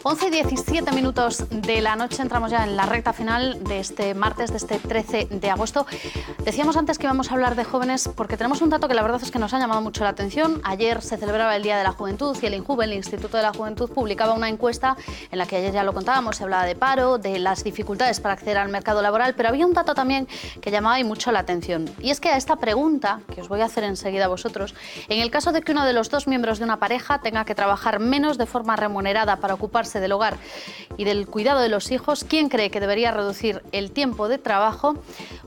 11:17 de la noche, entramos ya en la recta final de este martes, de este 13 de agosto. Decíamos antes que íbamos a hablar de jóvenes porque tenemos un dato que la verdad es que nos ha llamado mucho la atención. Ayer se celebraba el Día de la Juventud y el INJUVE, el Instituto de la Juventud, publicaba una encuesta en la que ayer ya lo contábamos, se hablaba de paro, de las dificultades para acceder al mercado laboral, pero había un dato también que llamaba y mucho la atención. Y es que a esta pregunta, que os voy a hacer enseguida a vosotros, en el caso de que uno de los dos miembros de una pareja tenga que trabajar menos de forma remunerada para ocuparse del hogar y del cuidado de los hijos, ¿quién cree que debería reducir el tiempo de trabajo?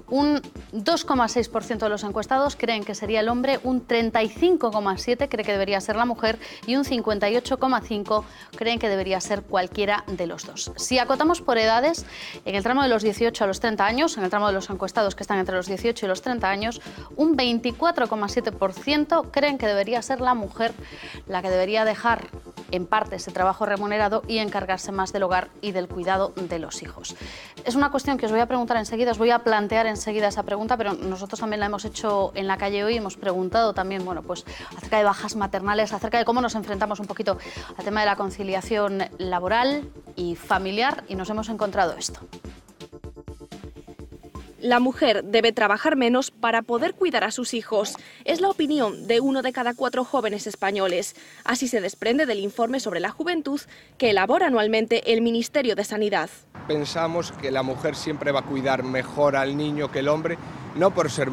Un 2,6% de los encuestados creen que sería el hombre, un 35,7% cree que debería ser la mujer y un 58,5% creen que debería ser cualquiera de los dos. Si acotamos por edades, en el tramo de los 18 a los 30 años, en el tramo de los encuestados que están entre los 18 y los 30 años, un 24,7% creen que debería ser la mujer la que debería dejar en parte ese trabajo remunerado y encargarse más del hogar y del cuidado de los hijos. Es una cuestión que os voy a preguntar enseguida, os voy a plantear enseguida esa pregunta, pero nosotros también la hemos hecho en la calle hoy, hemos preguntado también, bueno, pues acerca de bajas maternales, acerca de cómo nos enfrentamos un poquito al tema de la conciliación laboral y familiar, y nos hemos encontrado esto. La mujer debe trabajar menos para poder cuidar a sus hijos. Es la opinión de 1 de cada 4 jóvenes españoles. Así se desprende del informe sobre la juventud que elabora anualmente el Ministerio de Sanidad. Pensamos que la mujer siempre va a cuidar mejor al niño que el hombre, no por ser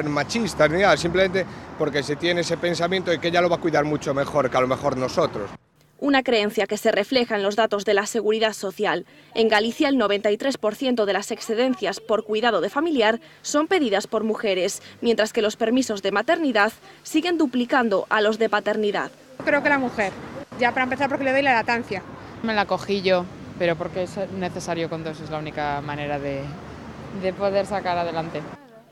machistas ni nada, simplemente porque se tiene ese pensamiento de que ella lo va a cuidar mucho mejor que a lo mejor nosotros. Una creencia que se refleja en los datos de la Seguridad Social. En Galicia, el 93% de las excedencias por cuidado de familiar son pedidas por mujeres, mientras que los permisos de maternidad siguen duplicando a los de paternidad. Creo que la mujer, ya para empezar porque le doy la lactancia. Me la cogí yo, pero porque es necesario con dos, es la única manera de poder sacar adelante.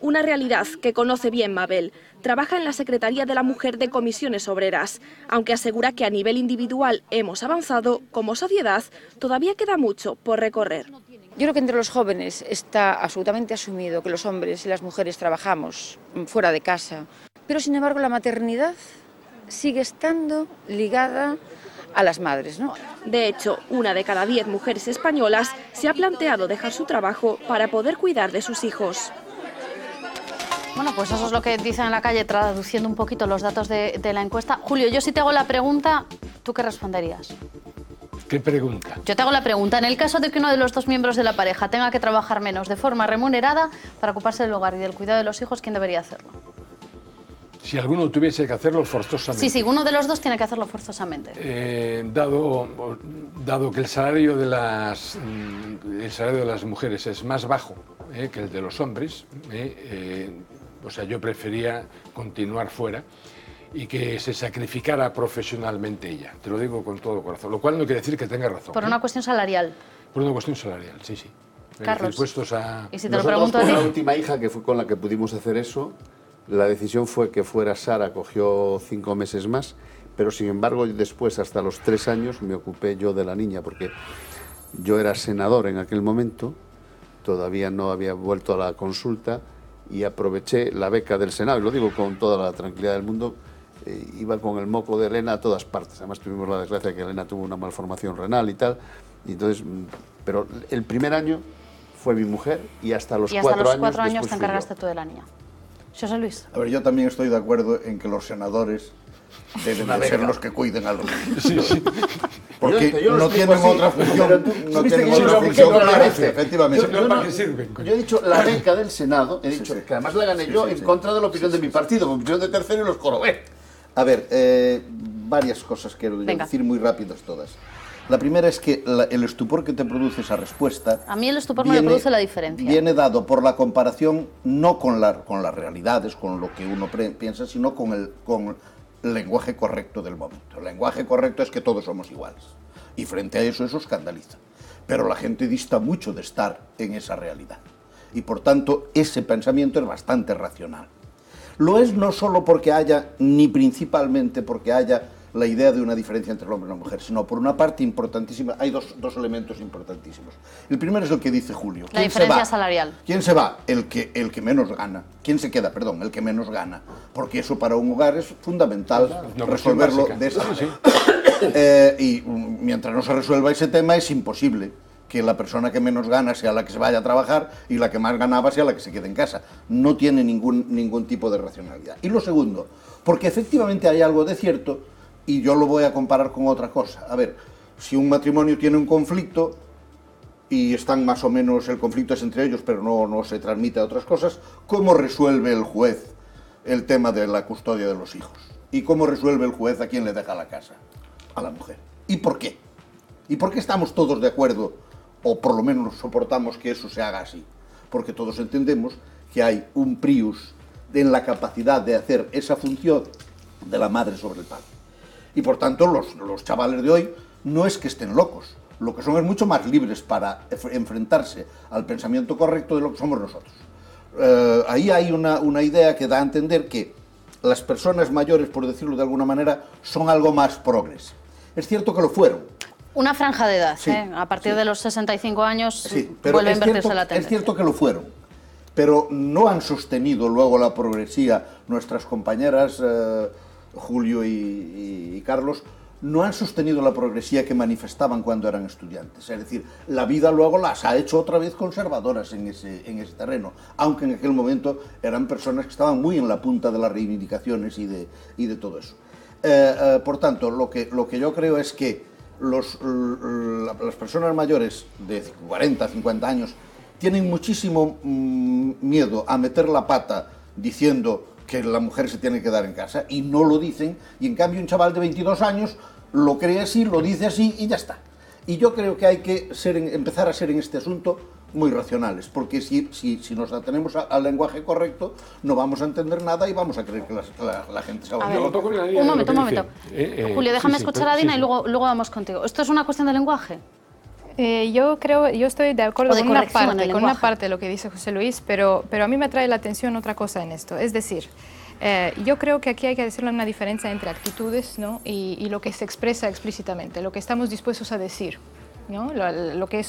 Una realidad que conoce bien Mabel. Trabaja en la Secretaría de la Mujer de Comisiones Obreras. Aunque asegura que a nivel individual hemos avanzado, como sociedad todavía queda mucho por recorrer. Yo creo que entre los jóvenes está absolutamente asumido que los hombres y las mujeres trabajamos fuera de casa. Pero sin embargo la maternidad sigue estando ligada a las madres, ¿no? De hecho, 1 de cada 10 mujeres españolas se ha planteado dejar su trabajo para poder cuidar de sus hijos. Bueno, pues eso es lo que dicen en la calle, traduciendo un poquito los datos de la encuesta. Julio, yo si te hago la pregunta, ¿tú qué responderías? ¿Qué pregunta? Yo te hago la pregunta. En el caso de que uno de los dos miembros de la pareja tenga que trabajar menos de forma remunerada para ocuparse del hogar y del cuidado de los hijos, ¿quién debería hacerlo? Si alguno tuviese que hacerlo forzosamente. Sí, uno de los dos tiene que hacerlo forzosamente. Dado que el salario de las mujeres es más bajo que el de los hombres, o sea, yo prefería continuar fuera y que se sacrificara profesionalmente ella. Te lo digo con todo corazón, lo cual no quiere decir que tenga razón. Por una cuestión salarial. Por una cuestión salarial, sí. Carlos, ¿y si te lo pregunto a ti? La última hija que fue con la que pudimos hacer eso, la decisión fue que fuera Sara, cogió 5 meses más, pero sin embargo después, hasta los 3 años, me ocupé yo de la niña, porque yo era senador en aquel momento, todavía no había vuelto a la consulta, y aproveché la beca del Senado, y lo digo con toda la tranquilidad del mundo, iba con el moco de Elena a todas partes. Además tuvimos la desgracia de que Elena tuvo una malformación renal y tal, y entonces, pero el primer año fue mi mujer y hasta los 4 años te encargaste tú de la niña. José Luis. A ver, yo también estoy de acuerdo en que los senadores deben de ser los que cuiden a los niños. Sí. Porque no tienen otra función. No tienen otra función que la efectivamente. Yo he dicho la beca del Senado, he dicho que además la gané yo en contra de la opinión de mi partido, con opinión de tercero y los corobé. A ver, varias cosas quiero decir muy rápidas todas. La primera es que el estupor que te produce esa respuesta... A mí el estupor me produce la diferencia. Viene dado por la comparación, no con las realidades, con lo que uno piensa, sino con el lenguaje correcto del momento. El lenguaje correcto es que todos somos iguales. Y frente a eso escandaliza. Pero la gente dista mucho de estar en esa realidad. Y por tanto, ese pensamiento es bastante racional. Lo es no solo porque haya, ni principalmente porque haya la idea de una diferencia entre el hombre y la mujer, sino por una parte importantísima, hay dos elementos importantísimos. El primero es el que dice Julio. La diferencia salarial. ¿Quién se va? El que menos gana. ¿Quién se queda? Perdón, el que menos gana. Porque eso para un hogar es fundamental resolverlo de esa manera. Y mientras no se resuelva ese tema es imposible que la persona que menos gana sea la que se vaya a trabajar y la que más ganaba sea la que se quede en casa. No tiene ningún tipo de racionalidad. Y lo segundo, porque efectivamente hay algo de cierto, y yo lo voy a comparar con otra cosa. A ver, si un matrimonio tiene un conflicto y están más o menos, el conflicto es entre ellos, pero no se transmite a otras cosas, ¿cómo resuelve el juez el tema de la custodia de los hijos? ¿Y cómo resuelve el juez a quién le deja la casa? A la mujer. ¿Y por qué? ¿Y por qué estamos todos de acuerdo, o por lo menos soportamos que eso se haga así? Porque todos entendemos que hay un prius en la capacidad de hacer esa función de la madre sobre el padre. Y por tanto los chavales de hoy no es que estén locos, lo que son es mucho más libres para enfrentarse al pensamiento correcto de lo que somos nosotros. Ahí hay una idea que da a entender que las personas mayores, por decirlo de alguna manera, son algo más progres. Es cierto que lo fueron. Una franja de edad, sí, a partir de los 65 años sí, pero vuelve a invertirse la tendencia. Es cierto que lo fueron, pero no han sostenido luego la progresía. Nuestras compañeras Julio y Carlos no han sostenido la progresía que manifestaban cuando eran estudiantes. Es decir, la vida luego las ha hecho otra vez conservadoras en ese terreno, aunque en aquel momento eran personas que estaban muy en la punta de las reivindicaciones y de todo eso. Por tanto, lo que yo creo es que las personas mayores de 40, 50 años tienen muchísimo miedo a meter la pata diciendo que la mujer se tiene que quedar en casa, y no lo dicen, y en cambio un chaval de 22 años lo cree así, lo dice así y ya está. Y yo creo que hay que empezar a ser en este asunto muy racionales, porque si nos atenemos al lenguaje correcto no vamos a entender nada y vamos a creer que la gente se va a volver. Un momento. Julio, déjame escuchar a Dina y luego vamos contigo. ¿Esto es una cuestión de lenguaje? Yo estoy de acuerdo con una parte de lo que dice José Luis, pero a mí me atrae la atención otra cosa en esto. Es decir, yo creo que aquí hay que hacer una diferencia entre actitudes, ¿no? y lo que se expresa explícitamente, lo que estamos dispuestos a decir, ¿no? Lo que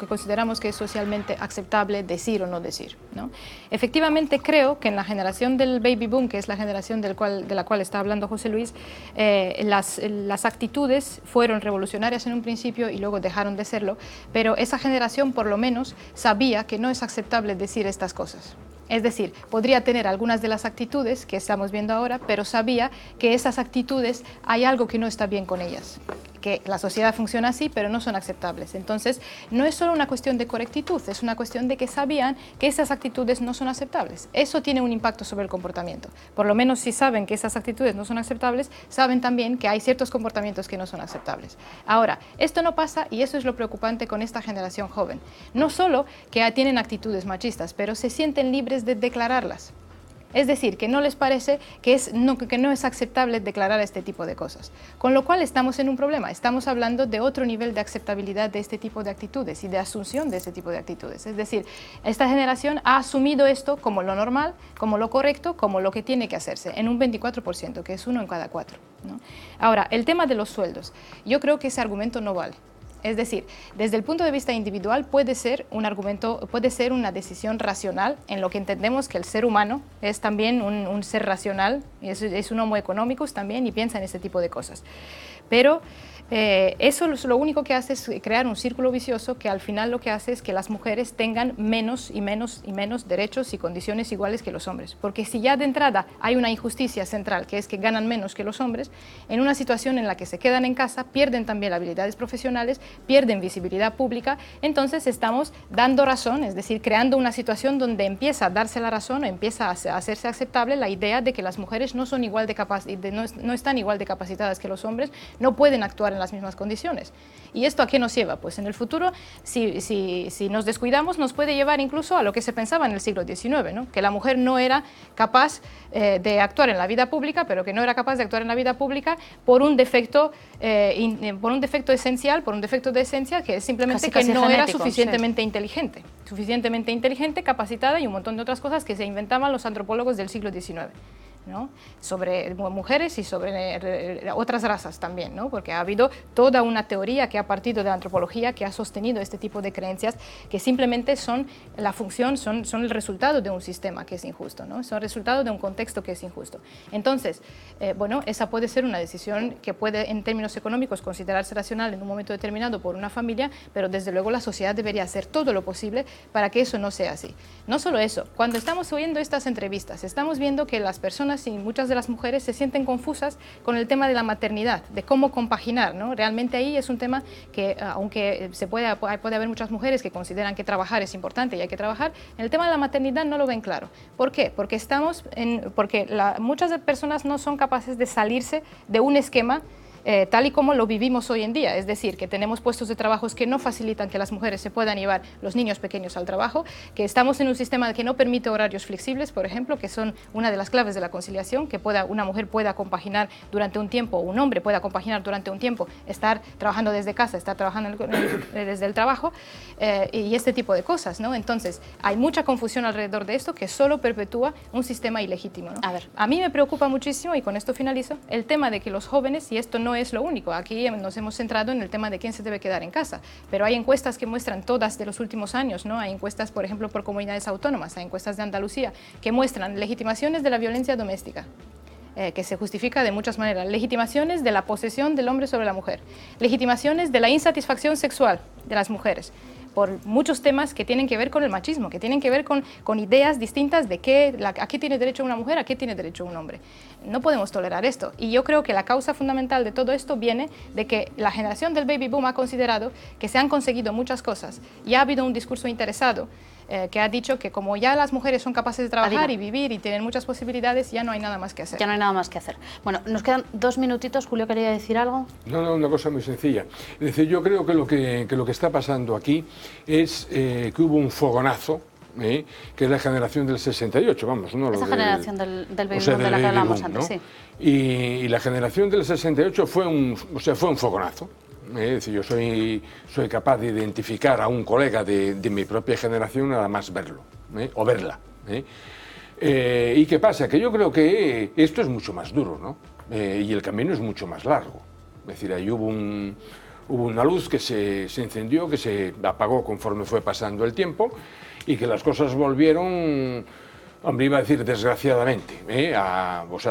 consideramos que es socialmente aceptable decir o no decir, ¿no? Efectivamente creo que en la generación del baby boom, que es la generación de la cual está hablando José Luis, las actitudes fueron revolucionarias en un principio y luego dejaron de serlo, pero esa generación por lo menos sabía que no es aceptable decir estas cosas. Es decir, podría tener algunas de las actitudes que estamos viendo ahora, pero sabía que esas actitudes hay algo que no está bien con ellas, que la sociedad funciona así, pero no son aceptables. Entonces, no es solo una cuestión de correctitud, es una cuestión de que sabían que esas actitudes no son aceptables. Eso tiene un impacto sobre el comportamiento. Por lo menos si saben que esas actitudes no son aceptables, saben también que hay ciertos comportamientos que no son aceptables. Ahora, esto no pasa y eso es lo preocupante con esta generación joven. No solo que tienen actitudes machistas, pero se sienten libres de declararlas. Es decir, que no les parece que no es aceptable declarar este tipo de cosas. Con lo cual estamos en un problema. Estamos hablando de otro nivel de aceptabilidad de este tipo de actitudes y de asunción de este tipo de actitudes. Es decir, esta generación ha asumido esto como lo normal, como lo correcto, como lo que tiene que hacerse, en un 24%, que es 1 en cada 4, ¿no? Ahora, el tema de los sueldos. Yo creo que ese argumento no vale. Es decir, desde el punto de vista individual puede ser un argumento, puede ser una decisión racional, en lo que entendemos que el ser humano es también un ser racional, es un homo economicus también y piensa en este tipo de cosas. Pero eso lo único que hace es crear un círculo vicioso que al final lo que hace es que las mujeres tengan menos y menos y menos derechos y condiciones iguales que los hombres. Porque si ya de entrada hay una injusticia central, que es que ganan menos que los hombres, en una situación en la que se quedan en casa, pierden también habilidades profesionales, pierden visibilidad pública, entonces estamos dando razón, es decir, creando una situación donde empieza a darse la razón, empieza a hacerse aceptable la idea de que las mujeres no son igual no están igual de capacitadas que los hombres, no pueden actuar en las mismas condiciones. ¿Y esto a qué nos lleva? Pues en el futuro, si nos descuidamos, nos puede llevar incluso a lo que se pensaba en el siglo XIX, ¿no? Que la mujer no era capaz de actuar en la vida pública, pero que no era capaz de actuar en la vida pública por un defecto esencial, por un defecto de esencia, que es simplemente casi no genético, era suficientemente suficientemente inteligente, capacitada y un montón de otras cosas que se inventaban los antropólogos del siglo XIX. ¿no? Sobre mujeres y sobre otras razas también, ¿no? Porque ha habido toda una teoría que ha partido de la antropología que ha sostenido este tipo de creencias que simplemente son la función, son el resultado de un sistema que es injusto, ¿no? Son el resultado de un contexto que es injusto. Entonces, bueno, esa puede ser una decisión que puede en términos económicos considerarse racional en un momento determinado por una familia, pero desde luego la sociedad debería hacer todo lo posible para que eso no sea así. No solo eso, cuando estamos oyendo estas entrevistas, estamos viendo que las personas y muchas de las mujeres se sienten confusas con el tema de la maternidad, de cómo compaginar, ¿no? Realmente ahí es un tema que, aunque puede haber muchas mujeres que consideran que trabajar es importante y hay que trabajar, en el tema de la maternidad no lo ven claro. ¿Por qué? Porque muchas personas no son capaces de salirse de un esquema tal y como lo vivimos hoy en día, es decir, que tenemos puestos de trabajo que no facilitan que las mujeres se puedan llevar los niños pequeños al trabajo, que estamos en un sistema que no permite horarios flexibles, por ejemplo, que son una de las claves de la conciliación, que una mujer pueda compaginar durante un tiempo, o un hombre pueda compaginar durante un tiempo, estar trabajando desde casa, estar trabajando desde el trabajo, y este tipo de cosas, ¿no? Entonces, hay mucha confusión alrededor de esto que solo perpetúa un sistema ilegítimo, ¿no? A mí me preocupa muchísimo, y con esto finalizo, el tema de que los jóvenes, y esto no es lo único, aquí nos hemos centrado en el tema de quién se debe quedar en casa, pero hay encuestas que muestran todas de los últimos años, ¿no? Hay encuestas, por ejemplo, por comunidades autónomas, hay encuestas de Andalucía que muestran legitimaciones de la violencia doméstica, que se justifica de muchas maneras, legitimaciones de la posesión del hombre sobre la mujer, legitimaciones de la insatisfacción sexual de las mujeres, por muchos temas que tienen que ver con el machismo, que tienen que ver con ideas distintas de a qué tiene derecho una mujer, a qué tiene derecho un hombre. No podemos tolerar esto. Y yo creo que la causa fundamental de todo esto viene de que la generación del baby boom ha considerado que se han conseguido muchas cosas y ha habido un discurso interesado que ha dicho que como ya las mujeres son capaces de trabajar y vivir y tener muchas posibilidades, ya no hay nada más que hacer. Ya no hay nada más que hacer. Bueno, nos quedan 2 minutitos. Julio, ¿quería decir algo? No, una cosa muy sencilla. Es decir, yo creo que lo que está pasando aquí es que hubo un fogonazo, que es la generación del 68, vamos. ¿No? Esa generación del baby boom de la que hablábamos antes, sí. Y la generación del 68 fue un fogonazo. Es decir, yo soy capaz de identificar a un colega de mi propia generación nada más verlo, o verla. ¿Y qué pasa? Que yo creo que esto es mucho más duro, ¿no? Y el camino es mucho más largo. Es decir, ahí hubo una luz que se encendió, que se apagó conforme fue pasando el tiempo y que las cosas volvieron... Hombre, iba a decir desgraciadamente,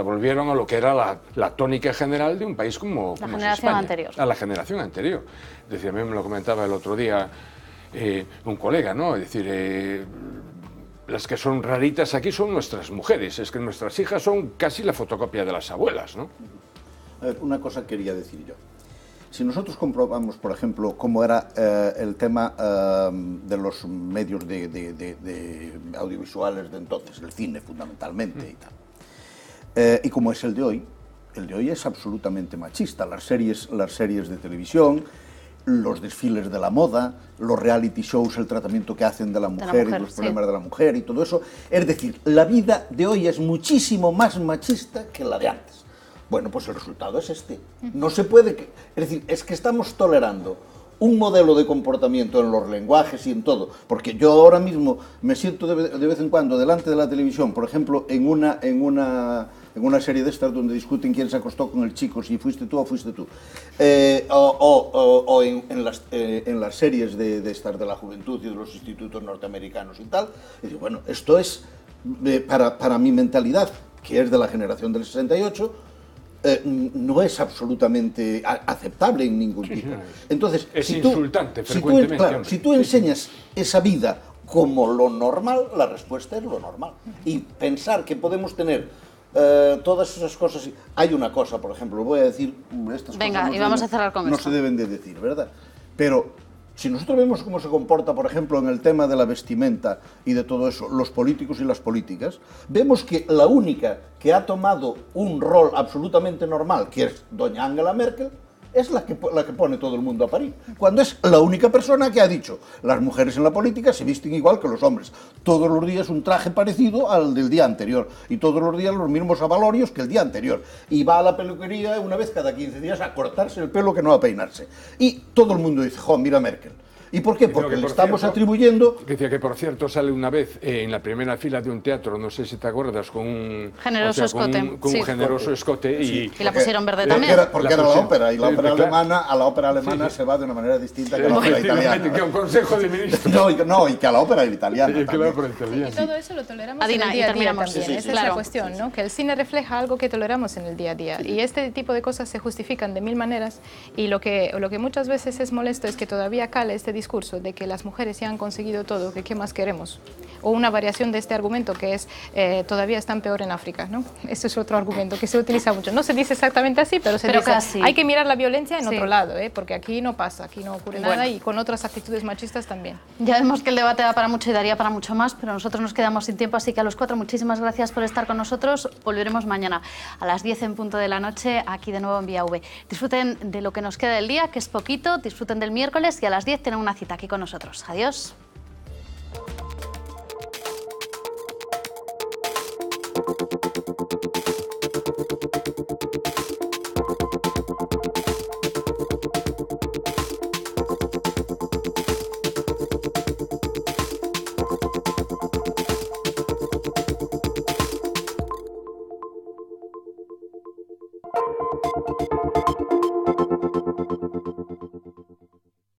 volvieron a lo que era la tónica general de un país como la generación anterior. A la generación anterior. Es decir, a mí me lo comentaba el otro día un colega, ¿no? Es decir, las que son raritas aquí son nuestras mujeres, es que nuestras hijas son casi la fotocopia de las abuelas, ¿no? A ver, una cosa quería decir yo. Si nosotros comprobamos, por ejemplo, cómo era el tema de los medios de audiovisuales de entonces, el cine fundamentalmente y tal, y cómo es el de hoy es absolutamente machista. Las series de televisión, los desfiles de la moda, los reality shows, el tratamiento que hacen de la mujer y los problemas de la mujer y todo eso. Es decir, la vida de hoy es muchísimo más machista que la de antes. Bueno, pues el resultado es este. No se puede... Es decir, es que estamos tolerando un modelo de comportamiento en los lenguajes y en todo, porque yo ahora mismo me siento de vez en cuando delante de la televisión, por ejemplo, en una serie de estas donde discuten quién se acostó con el chico, si fuiste tú o fuiste tú, o en las series de estas de la juventud y de los institutos norteamericanos y tal, y digo, bueno, esto es, para mi mentalidad, que es de la generación del 68, no es absolutamente aceptable en ningún tipo. Entonces, es insultante frecuentemente. Si tú enseñas esa vida como lo normal, la respuesta es lo normal. Y pensar que podemos tener todas esas cosas... Hay una cosa, por ejemplo, voy a decir... Estas Venga, y vamos a cerrar con esto. No se deben de decir, ¿verdad? Pero... Si nosotros vemos cómo se comporta, por ejemplo, en el tema de la vestimenta y de todo eso, los políticos y las políticas, vemos que la única que ha tomado un rol absolutamente normal, que es doña Angela Merkel, es la que pone todo el mundo a parir. Cuando es la única persona que ha dicho, las mujeres en la política se visten igual que los hombres. Todos los días un traje parecido al del día anterior. Y todos los días los mismos avalorios que el día anterior. Y va a la peluquería una vez cada 15 días a cortarse el pelo que no a peinarse. Y todo el mundo dice, jo, mira Merkel. ¿Y por qué? Porque le estamos atribuyendo... Decía que, por cierto, sale una vez en la primera fila de un teatro, no sé si te acuerdas, con un generoso escote. Con un generoso escote. Y la pusieron verde también. Porque era la ópera, y la ópera alemana, a la ópera alemana se va de una manera distinta que a la ópera italiana. Que un consejo de ministro. No, y que a la ópera italiana. Y todo eso lo toleramos en el día a día también. Esa es la cuestión, ¿no? Que el cine refleja algo que toleramos en el día a día. Y este tipo de cosas se justifican de mil maneras, y lo que muchas veces es molesto es que todavía cale este discurso de que las mujeres ya han conseguido todo, que qué más queremos. O una variación de este argumento que es todavía están peor en África, ¿no? Este es otro argumento que se utiliza mucho. No se dice exactamente así, pero se dice casi. Hay que mirar la violencia en otro lado, porque aquí no pasa, aquí no ocurre nada, y con otras actitudes machistas también. Ya vemos que el debate da para mucho y daría para mucho más, pero nosotros nos quedamos sin tiempo, así que a los cuatro muchísimas gracias por estar con nosotros. Volveremos mañana a las 10 en punto de la noche, aquí de nuevo en Vía V. Disfruten de lo que nos queda del día, que es poquito, disfruten del miércoles, y a las 10 tienen una cita aquí con nosotros. Adiós. Thank you.